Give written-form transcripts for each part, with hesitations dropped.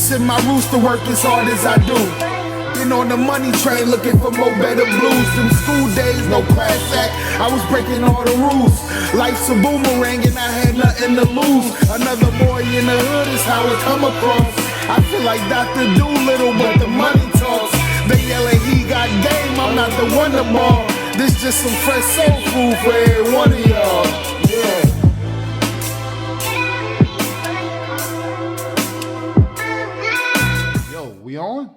Send my roots to work as hard as I do. Been on the money train looking for more better blues. Them school days, no class act, I was breaking all the rules. Life's a boomerang and I had nothing to lose. Another boy in the hood is how it come across. I feel like Dr. Doolittle, but the money talks. They yelling he got game, I'm not the one to ball. This just some fresh soul food for every one of y'all. Yeah. We on?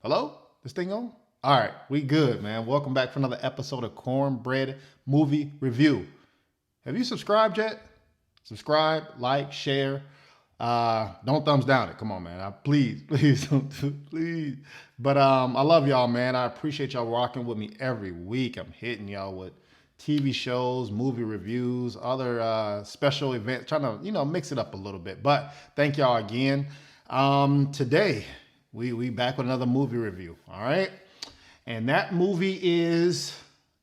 Hello? This thing on? All right, we good, man. Welcome back for another episode of Cornbread Movie Review. Have you subscribed yet? Subscribe, like, share. Don't thumbs down it. Come on, man. Please don't, please. But I love y'all, man. I appreciate y'all rocking with me every week. I'm hitting y'all with TV shows, movie reviews, other special events, trying to, mix it up a little bit. But thank y'all again. Today, we back with another movie review, all right? And that movie is,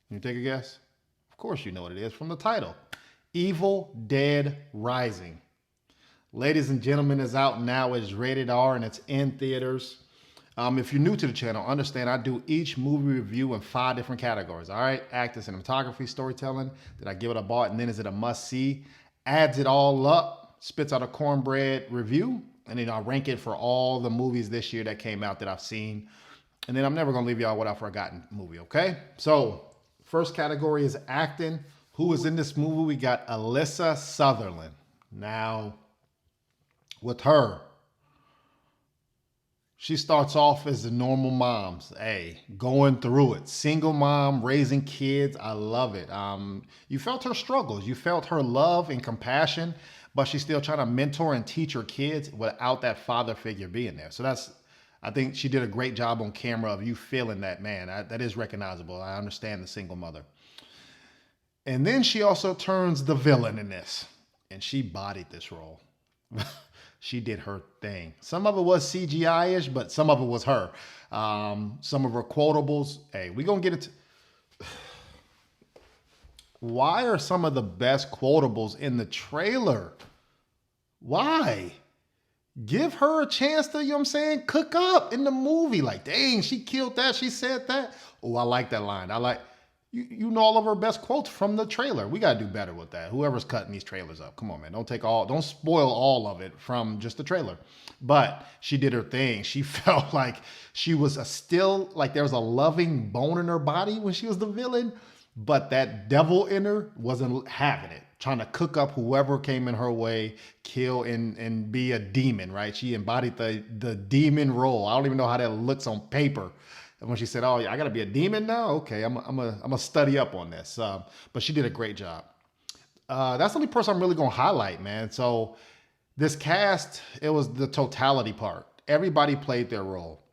can you take a guess? Of course you know what it is from the title. Evil Dead Rising. Ladies and gentlemen, it's out now. It's rated R and it's in theaters. If you're new to the channel, understand I do each movie review in 5 different categories, all right? Acting, cinematography, storytelling. Did I give it a bought? And then is it a must-see? Adds it all up, spits out a cornbread review. And then I'll rank it for all the movies this year that came out that I've seen. And then I'm never going to leave y'all with a forgotten movie, okay? So, first category is acting. Who is in this movie? We got Alyssa Sutherland. Now, with her, she starts off as the normal moms. Hey, going through it. Single mom, raising kids. I love it. You felt her struggles. You felt her love and compassion. But she's still trying to mentor and teach her kids without that father figure being there. So I think she did a great job on camera of you feeling that, man. That is recognizable. I understand the single mother. And then she also turns the villain in this. And she bodied this role. She did her thing. Some of it was CGI-ish, but some of it was her. Some of her quotables. Hey, we're going to get into... Why are some of the best quotables in the trailer? Why? Give her a chance to, cook up in the movie. Like, dang, she killed that. She said that. Oh, I like that line. I like, you know all of her best quotes from the trailer. We got to do better with that. Whoever's cutting these trailers up. Come on, man. Don't spoil all of it from just the trailer. But she did her thing. She felt like she was like there was a loving bone in her body when she was the villain. But that devil in her wasn't having it, trying to cook up whoever came in her way, kill and be a demon, right? She embodied the demon role. I don't even know how that looks on paper. And when she said, "Oh, I got to be a demon now," okay, I'm a study up on this. But she did a great job. That's the only person I'm really gonna highlight, man. So this cast, it was the totality part. Everybody played their role.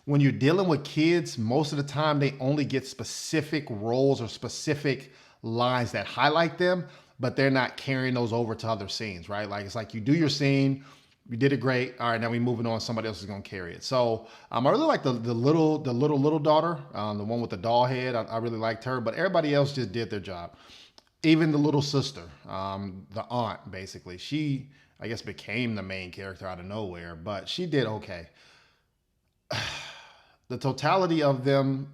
When you're dealing with kids, most of the time they only get specific roles or specific lines that highlight them, but they're not carrying those over to other scenes, right? Like it's like you do your scene, you did it great. All right, now we're moving on. Somebody else is gonna carry it. So I really like the little daughter, the one with the doll head. I really liked her, but everybody else just did their job. Even the little sister, the aunt, basically, she I guess became the main character out of nowhere, but she did okay. The totality of them,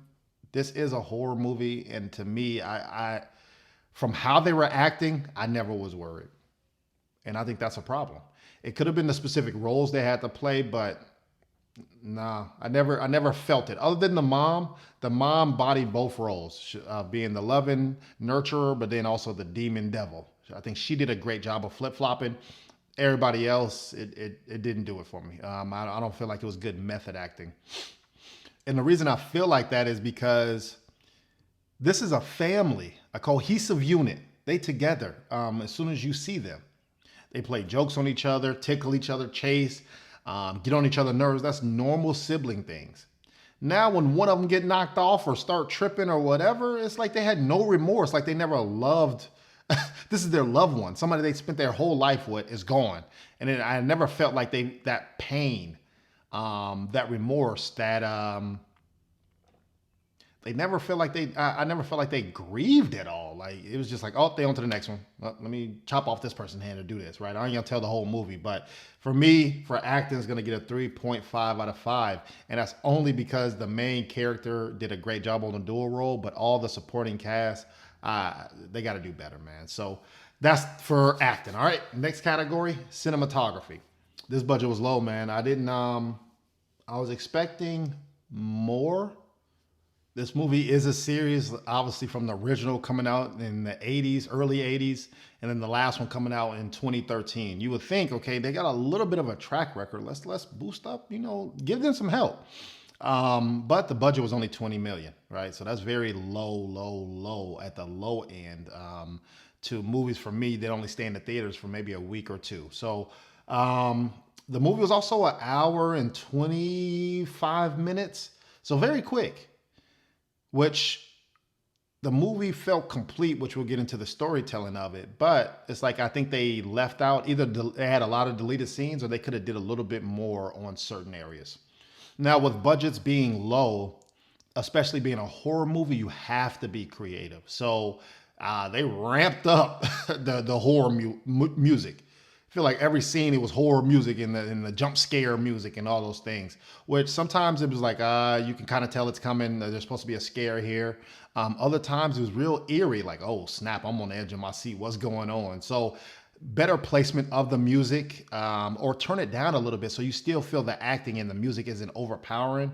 this is a horror movie, and to me, I from how they were acting, I never was worried, and I think that's a problem. It could have been the specific roles they had to play, but nah, I never felt it. Other than the mom bodied both roles, being the loving nurturer, but then also the demon devil. I think she did a great job of flip-flopping. Everybody else, it didn't do it for me. I don't feel like it was good method acting. And the reason I feel like that is because this is a family, a cohesive unit. They together as soon as you see them. They play jokes on each other, tickle each other, chase, get on each other's nerves. That's normal sibling things. Now, when one of them get knocked off or start tripping or whatever, it's like they had no remorse, like they never loved. This is their loved one. Somebody they spent their whole life with is gone. And I never felt like that pain, that remorse, that they never feel like I never felt like they grieved at all. Like it was just like, oh, they on to the next one. Well, let me chop off this person's hand to do this, right? I ain't gonna tell the whole movie, but for me, for acting, it's gonna get a 3.5 out of 5, and that's only because the main character did a great job on the dual role, but all the supporting cast, they got to do better, man. So that's for acting. All right, next category, cinematography. This budget was low, man. I didn't. I was expecting more. This movie is a series, obviously from the original coming out in the 80s, early 80s, and then the last one coming out in 2013. You would think, okay, they got a little bit of a track record. Let's boost up, give them some help. But the budget was only 20 million, right? So that's very low at the low end. To movies for me that only stay in the theaters for maybe a week or two. So the movie was also an hour and 25 minutes. So very quick, which the movie felt complete, which we'll get into the storytelling of it. But it's like, I think they left out, either they had a lot of deleted scenes or they could have did a little bit more on certain areas. Now with budgets being low, especially being a horror movie, you have to be creative. So they ramped up the horror music. I feel like every scene it was horror music and the jump scare music and all those things. Which sometimes it was like you can kind of tell it's coming. There's supposed to be a scare here. Other times it was real eerie, like, oh snap, I'm on the edge of my seat. What's going on? So better placement of the music, or turn it down a little bit so you still feel the acting and the music isn't overpowering.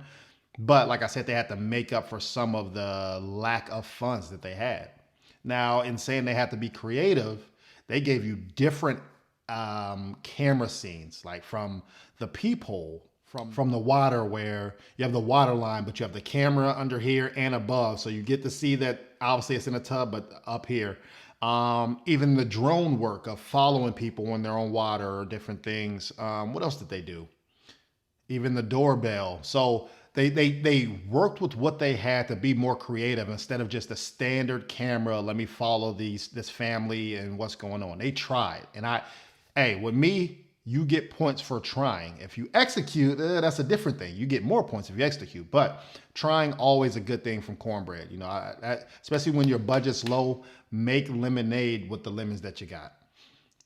But like I said, they had to make up for some of the lack of funds that they had. Now, in saying they had to be creative, they gave you different camera scenes, like from the peephole, from the water, where you have the water line, but you have the camera under here and above. So you get to see that obviously it's in a tub, but up here. Even the drone work of following people when they're on water or different things. What else did they do? Even the doorbell. So they worked with what they had to be more creative instead of just a standard camera. Let me follow this family and what's going on. They tried. And with me, you get points for trying. If you execute, that's a different thing. You get more points if you execute. But trying, always a good thing from Cornbread. Especially when your budget's low, make lemonade with the lemons that you got.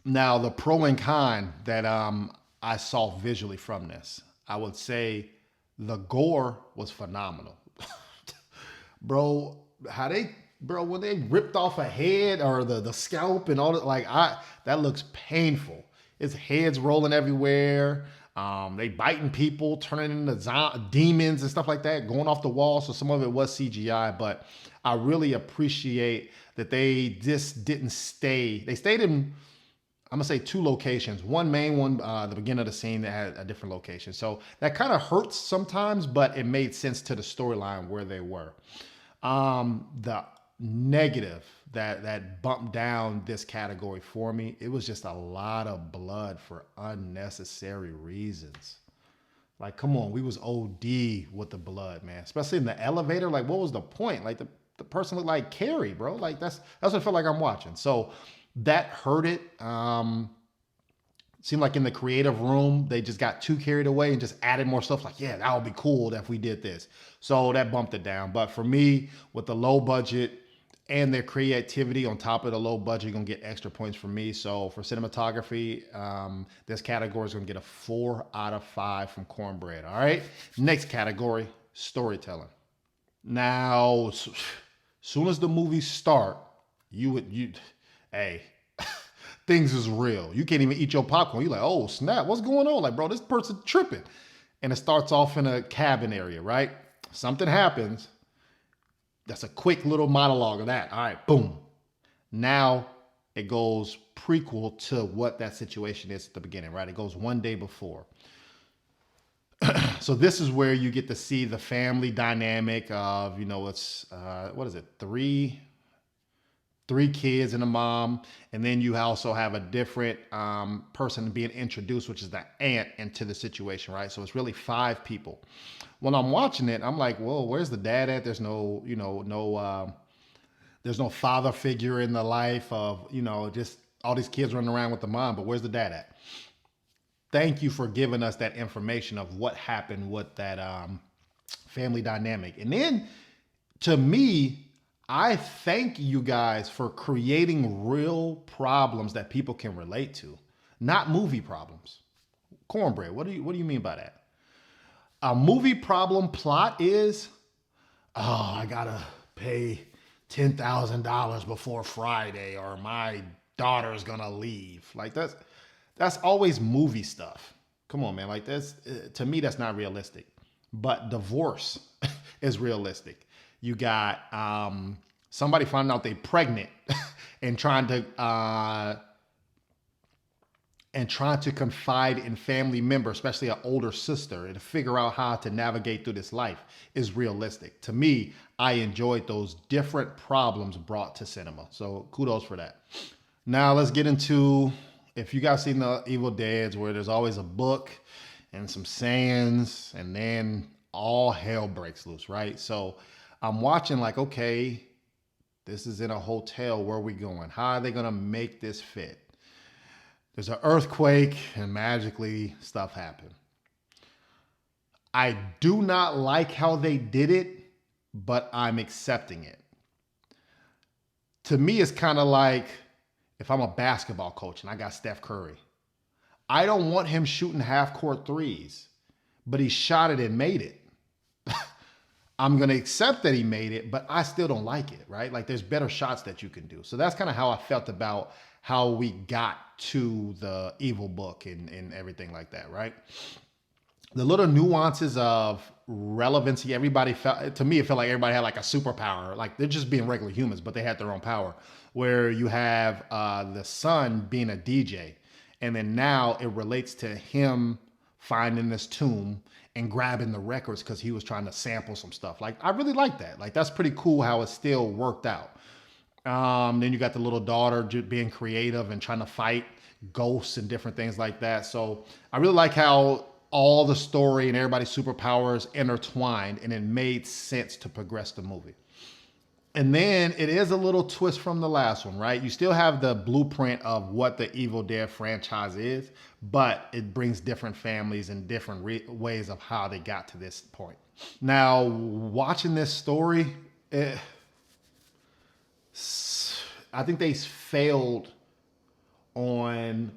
Now, the pro and con that I saw visually from this, I would say the gore was phenomenal. When they ripped off a head or the scalp and all that, that looks painful. It's heads rolling everywhere. They biting people, turning into demons and stuff like that, going off the wall. So some of it was CGI, but I really appreciate that they just didn't stay. They stayed in, I'm gonna say, 2 locations. One main one, the beginning of the scene, that had a different location. So that kind of hurts sometimes, but it made sense to the storyline where they were. The negative that bumped down this category for me, it was just a lot of blood for unnecessary reasons. Like, come on, we was OD with the blood, man. Especially in the elevator. Like, what was the point? Like, the person looked like Carrie, bro. Like, that's what I feel like I'm watching. So that hurt it. Seemed like in the creative room, they just got too carried away and just added more stuff. Like, yeah, that would be cool if we did this. So that bumped it down. But for me, with the low budget and their creativity on top of the low budget, you're going to get extra points from me. So for cinematography, this category is going to get a 4 out of 5 from Cornbread. All right. Next category, storytelling. Now, soon as the movies start, hey, things is real. You can't even eat your popcorn. You're like, oh, snap, what's going on? Like, bro, this person tripping. And it starts off in a cabin area, right? Something happens. That's a quick little monologue of that. All right, boom. Now it goes prequel to what that situation is at the beginning, right? It goes one day before. So this is where you get to see the family dynamic of, it's, what is it? Three kids and a mom. And then you also have a different person being introduced, which is the aunt, into the situation, right? So it's really 5 people. When I'm watching it, I'm like, whoa, where's the dad at? There's no, there's no father figure in the life of, just all these kids running around with the mom, but where's the dad at? Thank you for giving us that information of what happened with that family dynamic. And then To me, I thank you guys for creating real problems that people can relate to, not movie problems. Cornbread, what do you mean by that? A movie problem plot is, oh, I gotta pay $10,000 before Friday, or my daughter's gonna leave. Like that's always movie stuff. Come on, man. Like that's to me, that's not realistic. But divorce is realistic. You got somebody finding out they pregnant and trying to confide in family members, especially an older sister, and to figure out how to navigate through this life is realistic. To me, I enjoyed those different problems brought to cinema. So kudos for that. Now let's get into, if you guys seen the Evil Deads, where there's always a book and some sayings, and then all hell breaks loose, right? So I'm watching like, okay, this is in a hotel. Where are we going? How are they going to make this fit? There's an earthquake and magically stuff happened. I do not like how they did it, but I'm accepting it. To me, it's kind of like if I'm a basketball coach and I got Steph Curry. I don't want him shooting half court threes, but he shot it and made it. I'm going to accept that he made it, but I still don't like it, right? Like there's better shots that you can do. So that's kind of how I felt about how we got to the evil book and everything like that, right? The little nuances of relevancy, everybody felt, to me, it felt like everybody had like a superpower. Like they're just being regular humans, but they had their own power. Where you have the son being a DJ, and then now it relates to him finding this tomb and grabbing the records because he was trying to sample some stuff. Like I really like that. Like that's pretty cool how it still worked out. Then you got the little daughter being creative and trying to fight ghosts and different things like that. So I really like how all the story and everybody's superpowers intertwined, and it made sense to progress the movie. And then it is a little twist from the last one, right? You still have the blueprint of what the Evil Dead franchise is, but it brings different families and different ways of how they got to this point. Now, watching this story, I think they failed on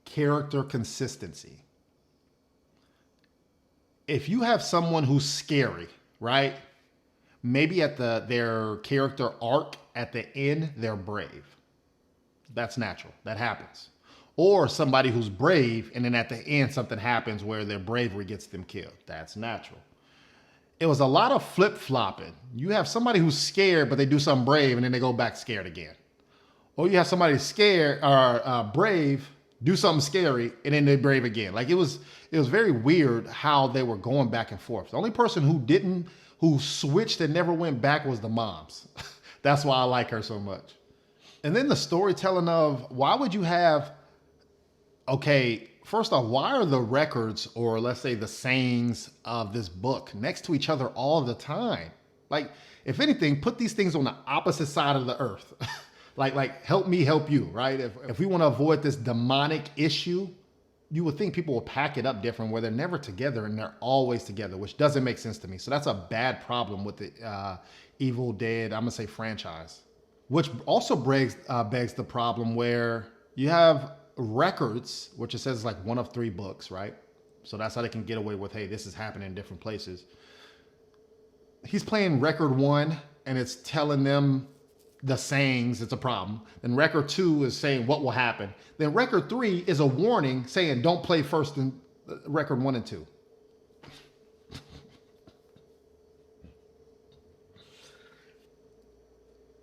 character consistency. If you have someone who's scary, right? Maybe at their character arc at the end, they're brave. That's natural. That happens. Or somebody who's brave, and then at the end, something happens where their bravery gets them killed. That's natural. It was a lot of flip-flopping. You have somebody who's scared, but they do something brave, and then they go back scared again. Or you have somebody scared or brave, do something scary, and then they're brave again. Like it was very weird how they were going back and forth. The only person who switched and never went back was the moms. That's why I like her so much. And then the storytelling of why would you have, okay, first off, why are the records, or let's say the sayings of this book, next to each other all the time? Like, if anything, put these things on the opposite side of the earth. like help me help you, right? If we want to avoid this demonic issue, you would think people will pack it up different, where they're never together and they're always together, which doesn't make sense to me. So that's a bad problem with the Evil Dead, I'm gonna say, franchise. Which also begs the problem where you have records, which it says like one of 3 books, right? So that's how they can get away with, hey, this is happening in different places. He's playing record 1 and it's telling them the sayings, it's a problem. Then record 2 is saying what will happen. Then record 3 is a warning saying don't play first in record 1 and 2.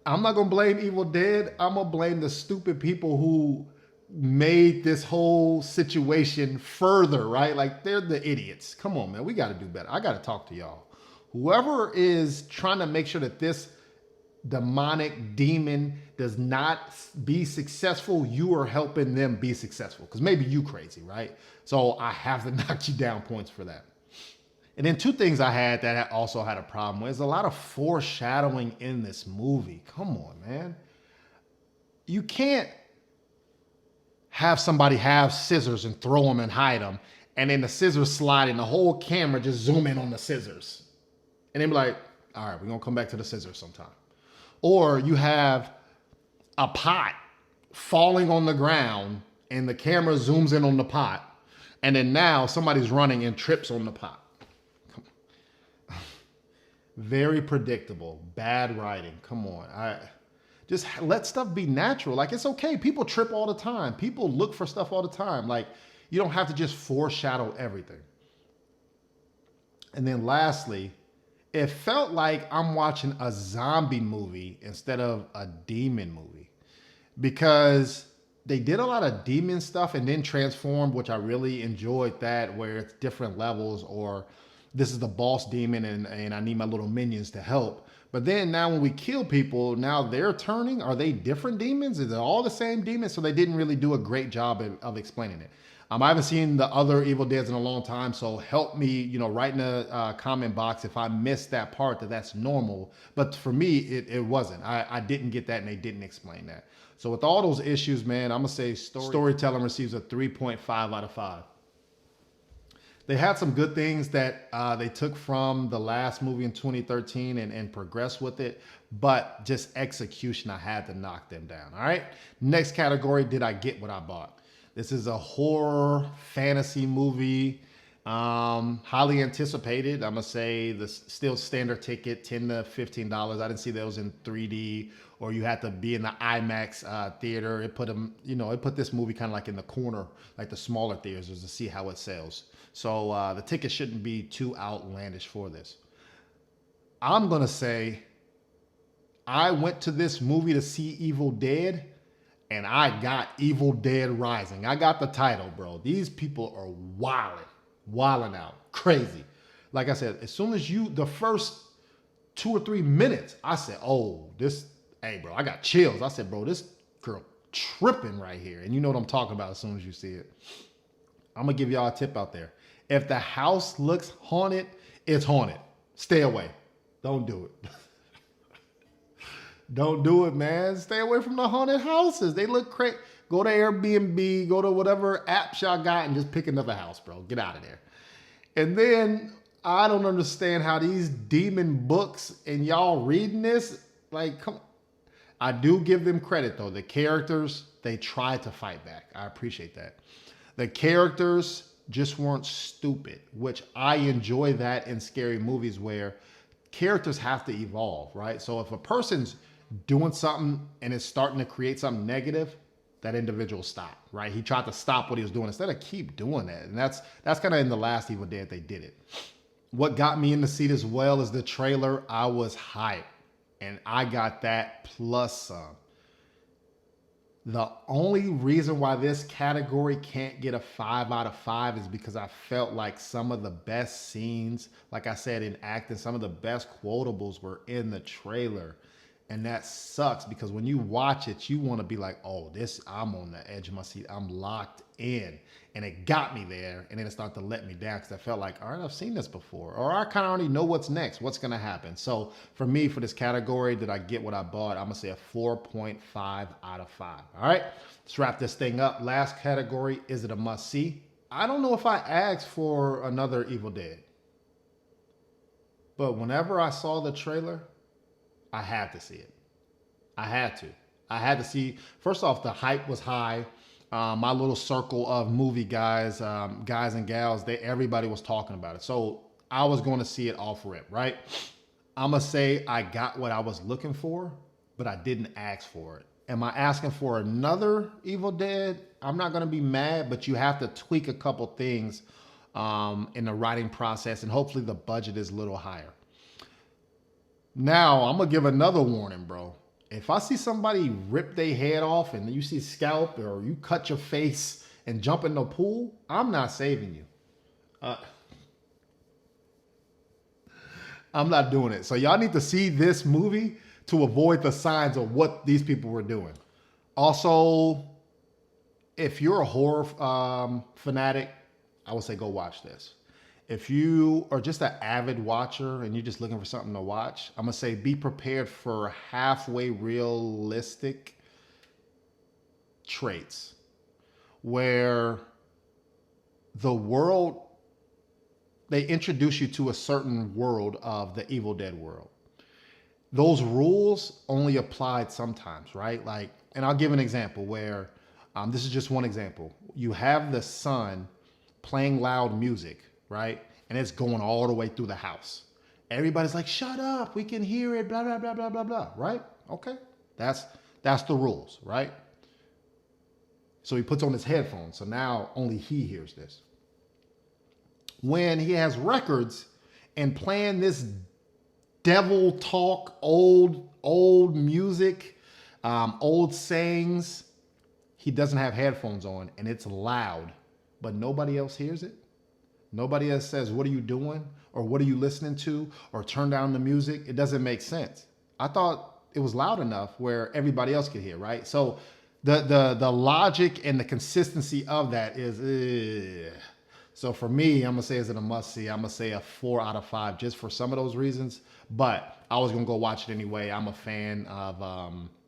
I'm not gonna blame Evil Dead. I'm gonna blame the stupid people who made this whole situation further, right? Like they're the idiots. Come on, man. We gotta do better. I gotta talk to y'all. Whoever is trying to make sure that this demonic demon does not be successful, you are helping them be successful. Because maybe you crazy, right? So I have to knock you down points for that. And then 2 things I had that I also had a problem with is a lot of foreshadowing in this movie. Come on, man. You can't have somebody have scissors and throw them and hide them, and then the scissors slide and the whole camera just zoom in on the scissors. And then be like, All right, we're going to come back to the scissors sometime. Or you have a pot falling on the ground and the camera zooms in on the pot. And then now somebody's running and trips on the pot. Very predictable. Bad writing. Come on. Just let stuff be natural. Like, it's okay. People trip all the time. People look for stuff all the time. Like, you don't have to just foreshadow everything. And then lastly, it felt like I'm watching a zombie movie instead of a demon movie, because they did a lot of demon stuff and then transformed, which I really enjoyed that, where it's different levels, or this is the boss demon and I need my little minions to help. But then now when we kill people, now they're turning. Are they different demons? Is it all the same demons? So they didn't really do a great job of explaining it. I haven't seen the other Evil Deads in a long time, so help me, write in the comment box if I missed that part, that's normal. But for me, it wasn't. I didn't get that, and they didn't explain that. So with all those issues, man, I'm going to say storytelling receives a 3.5 out of 5. They had some good things that they took from the last movie in 2013 and progressed with it, but just execution, I had to knock them down. All right. Next category, did I get what I bought? This is a horror fantasy movie, highly anticipated. I'm gonna say the still standard ticket, $10 to $15. I didn't see those in 3D, or you had to be in the IMAX theater. It put them, it put this movie kind of like in the corner, like the smaller theaters, to see how it sells. So the ticket shouldn't be too outlandish for this. I'm gonna say I went to this movie to see Evil Dead, and I got Evil Dead Rising. I got the title, bro. These people are wilding out, crazy. Like I said, as soon as the first 2 or 3 minutes, I said, hey, bro, I got chills. I said, bro, this girl tripping right here. And you know what I'm talking about as soon as you see it. I'm going to give y'all a tip out there. If the house looks haunted, it's haunted. Stay away. Don't do it. Don't do it, man. Stay away from the haunted houses. They look crazy. Go to Airbnb, go to whatever apps y'all got, and just pick another house, bro. Get out of there. And then I don't understand how these demon books and y'all reading this, like, come on. I do give them credit, though. The characters, they tried to fight back. I appreciate that. The characters just weren't stupid, which I enjoy that in scary movies where characters have to evolve, right? So if a person's doing something and it's starting to create something negative, that individual stop, right? He tried to stop what he was doing instead of keep doing that. And that's kind of in the last Evil Dead, they did it. What got me in the seat as well is the trailer. I was hyped, and I got that plus some. The only reason why this category can't get a 5 out of 5 is because I felt like some of the best scenes, like I said, in acting, some of the best quotables were in the trailer. And that sucks, because when you watch it, you want to be like, oh, I'm on the edge of my seat. I'm locked in. And it got me there. And then it started to let me down, because I felt like, all right, I've seen this before. Or I kind of already know what's next. What's going to happen? So for me, for this category, did I get what I bought? I'm going to say a 4.5 out of 5. All right, let's wrap this thing up. Last category, is it a must-see? I don't know if I asked for another Evil Dead. But whenever I saw the trailer, I had to see it. I had to see. First off, the hype was high. My little circle of movie guys, guys and gals, everybody was talking about it. So I was going to see it off rip, right? I'm going to say I got what I was looking for, but I didn't ask for it. Am I asking for another Evil Dead? I'm not going to be mad, but you have to tweak a couple things in the writing process, and hopefully the budget is a little higher. Now, I'm going to give another warning, bro. If I see somebody rip their head off and you see scalp, or you cut your face and jump in the pool, I'm not saving you. I'm not doing it. So y'all need to see this movie to avoid the signs of what these people were doing. Also, if you're a horror fanatic, I would say go watch this. If you are just an avid watcher and you're just looking for something to watch, I'm going to say be prepared for halfway realistic traits where the world, they introduce you to a certain world of the Evil Dead world. those rules only applied sometimes, right? Like, and I'll give an example where this is just one example. You have the son playing loud music, right? And it's going all the way through the house. Everybody's like, shut up, we can hear it, blah, blah, blah, blah, blah, blah, right? Okay. That's the rules, right? So he puts on his headphones. So now only he hears this. When he has records and playing this devil talk, old music, old sayings, he doesn't have headphones on and it's loud, but nobody else hears it. Nobody else says, what are you doing? Or what are you listening to? Or turn down the music. It doesn't make sense. I thought it was loud enough where everybody else could hear, right? So the logic and the consistency of that is, so for me, I'm gonna say, is it a must see? I'm gonna say a 4 out of 5 just for some of those reasons. But I was gonna go watch it anyway. I'm a fan of,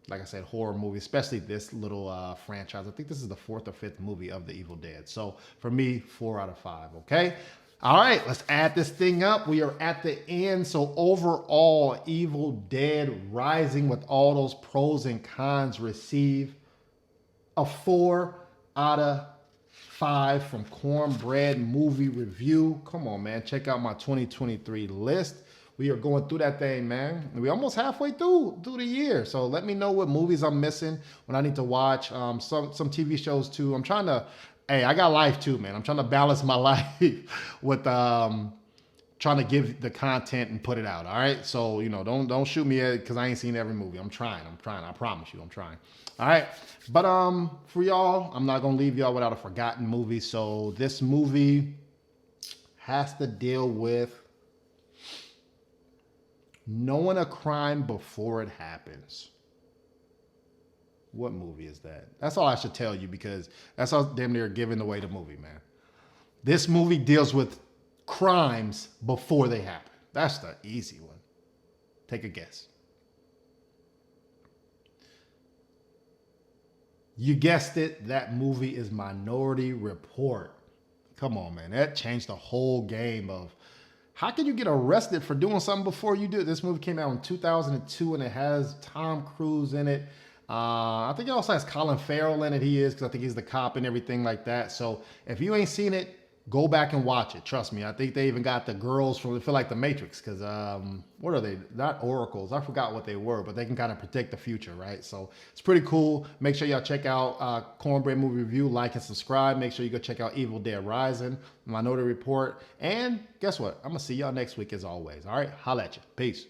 like I said, horror movies, especially this little franchise. I think this is the 4th or 5th movie of The Evil Dead. So for me, 4 out of 5. Okay. All right, let's add this thing up. We are at the end. So overall, Evil Dead Rising, with all those pros and cons, receive a 4 out of 5 from Cornbread Movie Review. Come on, man. Check out my 2023 list. We are going through that thing, man. We almost halfway through the year. So let me know what movies I'm missing, when I need to watch. Some TV shows too. I'm trying to, hey, I got life too, man. I'm trying to balance my life with trying to give the content and put it out. All right. So, you know, don't shoot me at, because I ain't seen every movie. I'm trying. I promise you, I'm trying. All right. But for y'all, I'm not gonna leave y'all without a forgotten movie. So this movie has to deal with knowing a crime before it happens. What movie is that? That's all I should tell you, because that's all damn near giving away the movie, man. This movie deals with crimes before they happen. That's the easy one. Take a guess. You guessed it. That movie is Minority Report. Come on, man. That changed the whole game of how can you get arrested for doing something before you do it? This movie came out in 2002 and it has Tom Cruise in it. I think it also has Colin Farrell in it. He is, because I think he's the cop and everything like that. So if you ain't seen it, go back and watch it. Trust me. I think they even got the girls from, they feel like the Matrix, because what are they? Not oracles. I forgot what they were, but they can kind of predict the future, right? So it's pretty cool. Make sure y'all check out Cornbread Movie Review, like and subscribe. Make sure you go check out Evil Dead Rising, Minority Report. And guess what? I'm going to see y'all next week as always. All right? Holla at you. Peace.